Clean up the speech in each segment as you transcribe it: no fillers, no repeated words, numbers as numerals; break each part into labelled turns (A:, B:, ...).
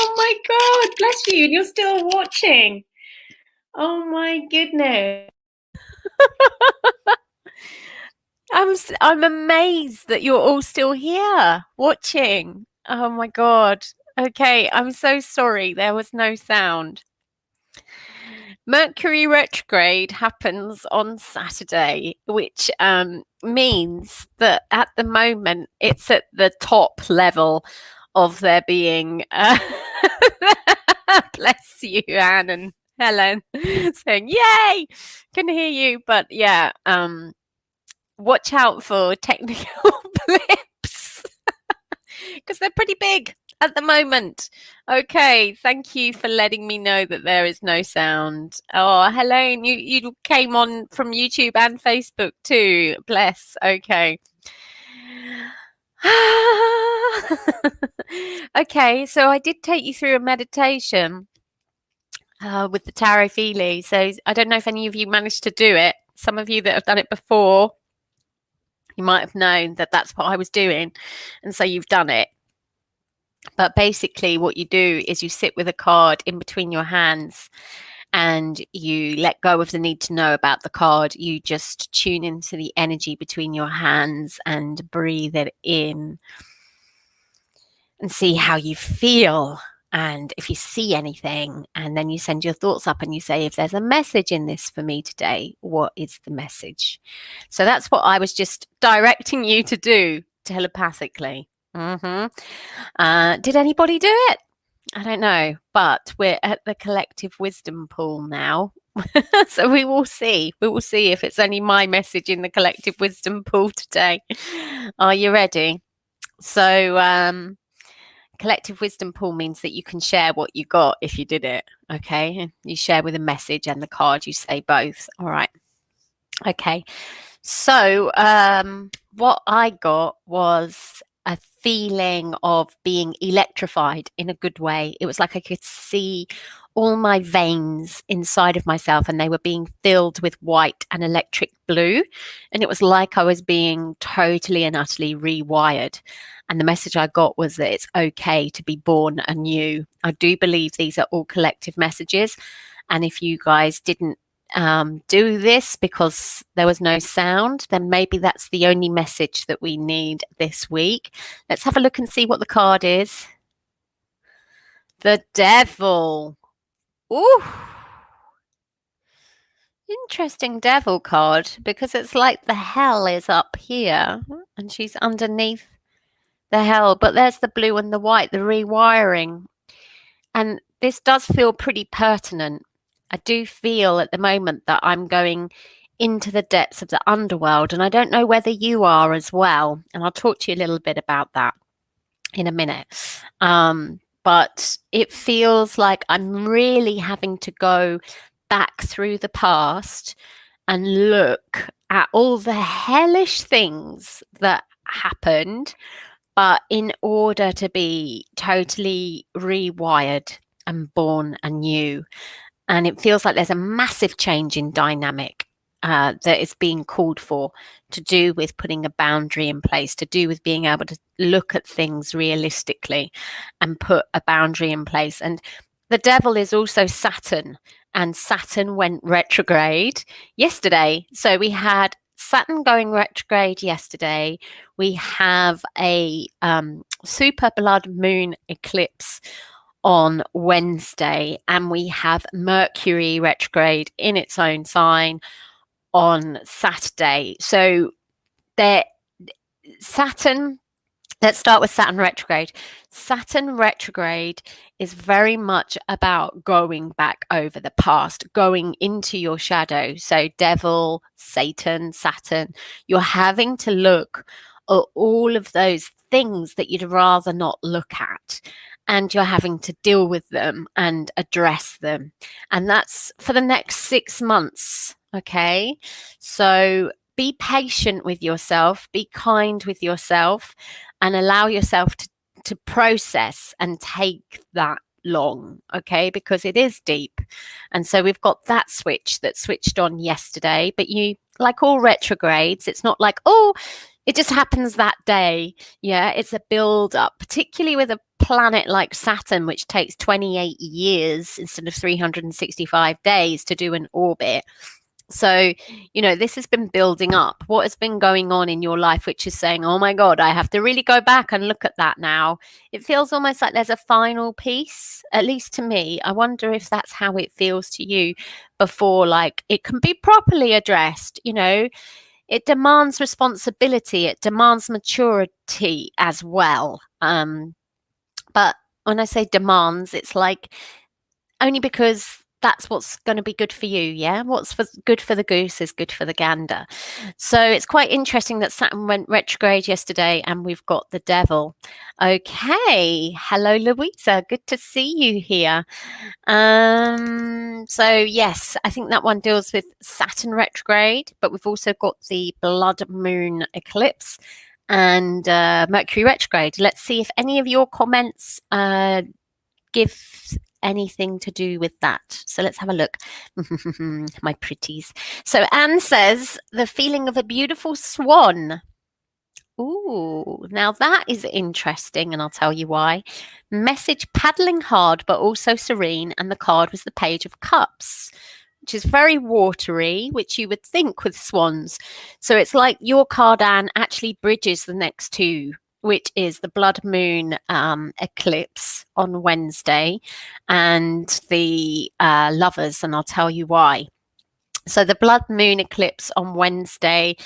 A: Oh my God, bless you. And you're still watching. Oh my goodness.
B: I'm amazed that you're all still here watching. Oh my God. Okay, I'm so sorry there was no sound. Mercury retrograde happens on Saturday, which means that at the moment it's at the top level of there being. Bless you, Anne and Helen, saying "Yay!" Can hear you, but yeah, watch out for technical blips because they're pretty big at the moment. Okay, thank you for letting me know that there is no sound. Oh, Helene, you came on from YouTube and Facebook too. Bless. Okay. Okay, so I did take you through a meditation with the Tarotfeely. So I don't know if any of you managed to do it. Some of you that have done it before, you might have known that that's what I was doing, and so you've done it. But basically, what you do is you sit with a card in between your hands and you let go of the need to know about the card. You just tune into the energy between your hands and breathe it in and see how you feel. And if you see anything, and then you send your thoughts up and you say, if there's a message in this for me today, what is the message? So that's what I was just directing you to do telepathically. Did anybody do it? I don't know, but we're at the collective wisdom pool now. So we will see. We will see if it's only my message in the collective wisdom pool today. Are you ready? So, collective wisdom pool means that you can share what you got if you did it. Okay. You share with a message and the card, you say both. All right. Okay. So, what I got was a feeling of being electrified in a good way. It was like I could see all my veins inside of myself and they were being filled with white and electric blue. And it was like I was being totally and utterly rewired. And the message I got was that it's okay to be born anew. I do believe these are all collective messages. And if you guys didn't do this because there was no sound, then maybe that's the only message that we need this week. Let's have a look and see what the card is. The Devil. Ooh. Interesting devil card because it's like the hell is up here and she's underneath the hell, but there's the blue and the white, the rewiring. And this does feel pretty pertinent. I do feel at the moment that I'm going into the depths of the underworld, and I don't know whether you are as well. And I'll talk to you a little bit about that in a minute. But it feels like I'm really having to go back through the past and look at all the hellish things that happened, but in order to be totally rewired and born anew. And it feels like there's a massive change in dynamic that is being called for, to do with putting a boundary in place, to do with being able to look at things realistically and put a boundary in place. And the devil is also Saturn, and Saturn went retrograde yesterday. So we had Saturn going retrograde yesterday. We have a super blood moon eclipse on Wednesday, and we have Mercury retrograde in its own sign on Saturday. So there, Saturn, let's start with Saturn retrograde. Saturn retrograde is very much about going back over the past, going into your shadow. So devil, Satan, Saturn, you're having to look at all of those things that you'd rather not look at, and you're having to deal with them and address them. And that's for the next 6 months. Okay. So be patient with yourself, be kind with yourself, and allow yourself to process and take that long. Okay. Because it is deep. And so we've got that switch that switched on yesterday, but you, like all retrogrades, it's not like, oh, it just happens that day. Yeah, it's a build up, particularly with a planet like Saturn, which takes 28 years instead of 365 days to do an orbit. So, this has been building up. What has been going on in your life, which is saying, oh my God, I have to really go back and look at that now. It feels almost like there's a final piece, at least to me. I wonder if that's how it feels to you before, like, it can be properly addressed. It demands responsibility. It demands maturity as well. But when I say demands, it's like only because that's what's going to be good for you. Yeah. What's good for the goose is good for the gander. So it's quite interesting that Saturn went retrograde yesterday and we've got the devil. Okay. Hello, Louisa. Good to see you here. So yes, I think that one deals with Saturn retrograde, but we've also got the blood moon eclipse and Mercury retrograde. Let's see if any of your comments give anything to do with that. So let's have a look. My pretties. So Anne says, the feeling of a beautiful swan. Ooh, now that is interesting, and I'll tell you why. Message paddling hard, but also serene, and the card was the Page of Cups, which is very watery, which you would think with swans. So it's like your card, Anne, actually bridges the next two, which is the blood moon eclipse on Wednesday and the lovers, and I'll tell you why. So the blood moon eclipse on Wednesday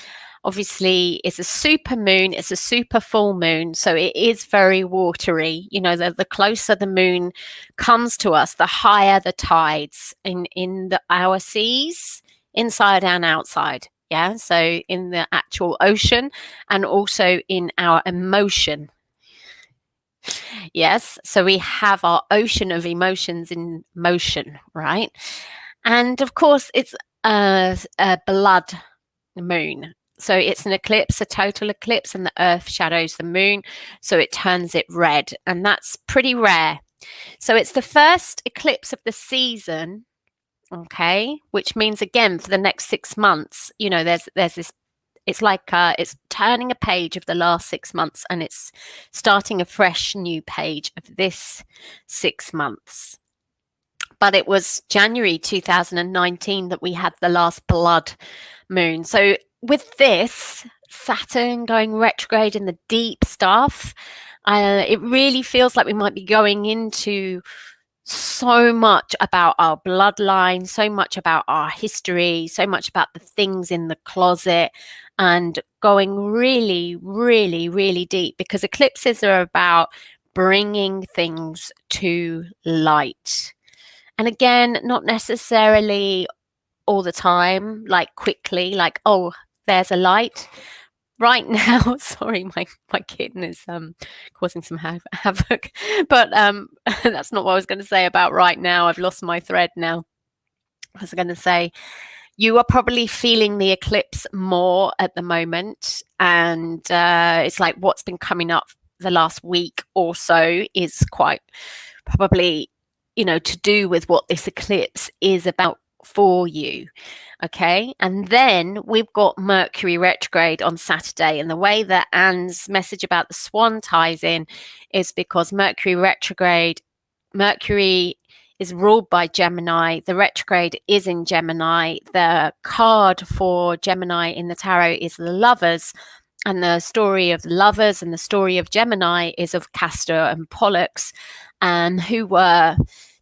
B: obviously is a super moon, it's a super full moon, so it is very watery. The closer the moon comes to us, the higher the tides in our seas, inside and outside. Yeah, so in the actual ocean and also in our emotion. Yes, so we have our ocean of emotions in motion, right? And of course, it's a blood moon. So it's an eclipse, a total eclipse, and the earth shadows the moon. So it turns it red. And that's pretty rare. So it's the first eclipse of the season. Okay. Which means, again, for the next 6 months, there's this, it's like it's turning a page of the last 6 months and it's starting a fresh new page of this 6 months. But it was January 2019 that we had the last blood moon. So with this, Saturn going retrograde in the deep stuff, it really feels like we might be going into so much about our bloodline, so much about our history, so much about the things in the closet, and going really, really, really deep, because eclipses are about bringing things to light. And again, not necessarily all the time, like quickly, like, oh, there's a light. Right now, sorry, my kitten is causing some havoc, but that's not what I was going to say about right now. I've lost my thread now. I was going to say, you are probably feeling the eclipse more at the moment, and it's like what's been coming up the last week or so is quite probably, to do with what this eclipse is about for you. Okay. And then we've got Mercury retrograde on Saturday. And the way that Anne's message about the swan ties in is because Mercury retrograde, Mercury is ruled by Gemini. The retrograde is in Gemini. The card for Gemini in the tarot is the lovers. And the story of the lovers and the story of Gemini is of Castor and Pollux, who were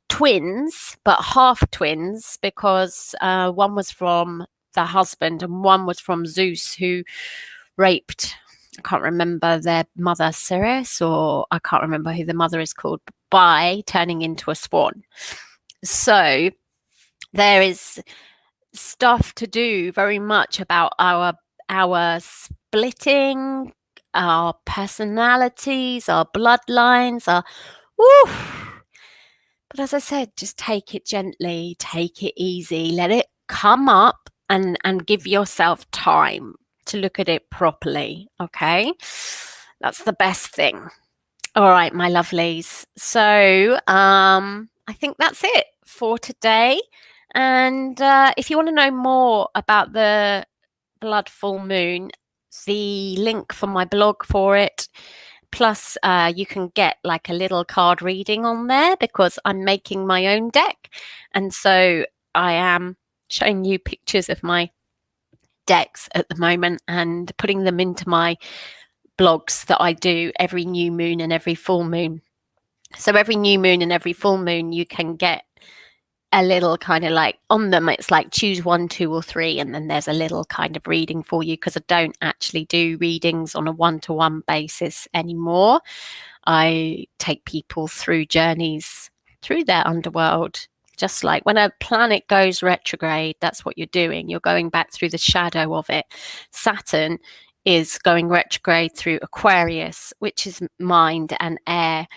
B: twins, but half twins, because one was from the husband and one was from Zeus, who raped, I can't remember their mother, Ceres, or I can't remember who the mother is called, by turning into a swan. So there is stuff to do very much about our splitting, our personalities, our bloodlines, But as I said, just take it gently, take it easy, let it come up and give yourself time to look at it properly. Okay. That's the best thing. All right, my lovelies. So I think that's it for today. And if you want to know more about the blood full moon, the link for my blog for it, Plus, you can get like a little card reading on there because I'm making my own deck. And so I am showing you pictures of my decks at the moment and putting them into my blogs that I do every new moon and every full moon. So every new moon and every full moon, you can get a little kind of like on them. It's like choose 1, 2, or 3, and then there's a little kind of reading for you because I don't actually do readings on a one-to-one basis anymore. I take people through journeys through their underworld. Just like when a planet goes retrograde, that's what you're doing. You're going back through the shadow of it. Saturn is going retrograde through Aquarius, which is mind and air.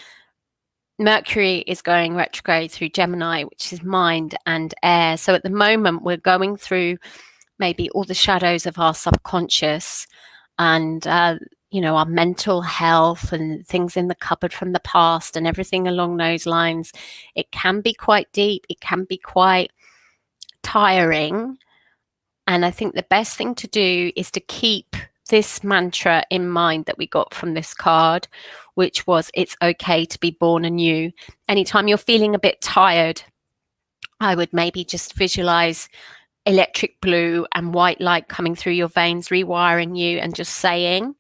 B: Mercury is going retrograde through Gemini, which is mind and air. So at the moment, we're going through maybe all the shadows of our subconscious and, our mental health and things in the cupboard from the past and everything along those lines. It can be quite deep. It can be quite tiring. And I think the best thing to do is to keep this mantra in mind that we got from this card, which was it's okay to be born anew. Anytime you're feeling a bit tired, I would maybe just visualize electric blue and white light coming through your veins, rewiring you, and just saying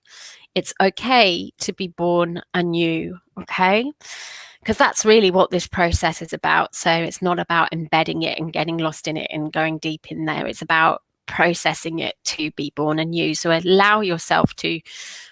B: it's okay to be born anew. Okay. Because that's really what this process is about. So it's not about embedding it and getting lost in it and going deep in there. It's about processing it to be born anew. So allow yourself to,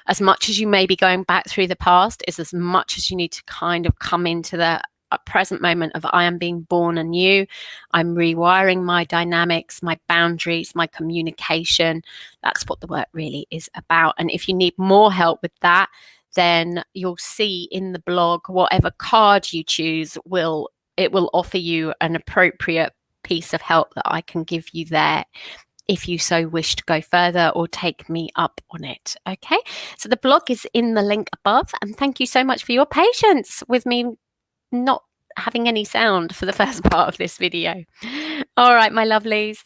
B: as much as you may be going back through the past, is as much as you need to kind of come into the present moment of I am being born anew. I'm rewiring my dynamics, my boundaries, my communication. That's what the work really is about. And if you need more help with that, then you'll see in the blog, whatever card you choose will offer you an appropriate piece of help that I can give you there if you so wish to go further or take me up on it. Okay, so the blog is in the link above, and thank you so much for your patience with me not having any sound for the first part of this video. All right, my lovelies.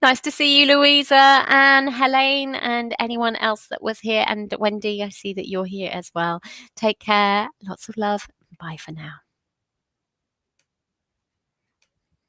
B: Nice to see you, Louisa and Helene and anyone else that was here. And Wendy, I see that you're here as well. Take care. Lots of love. Bye for now.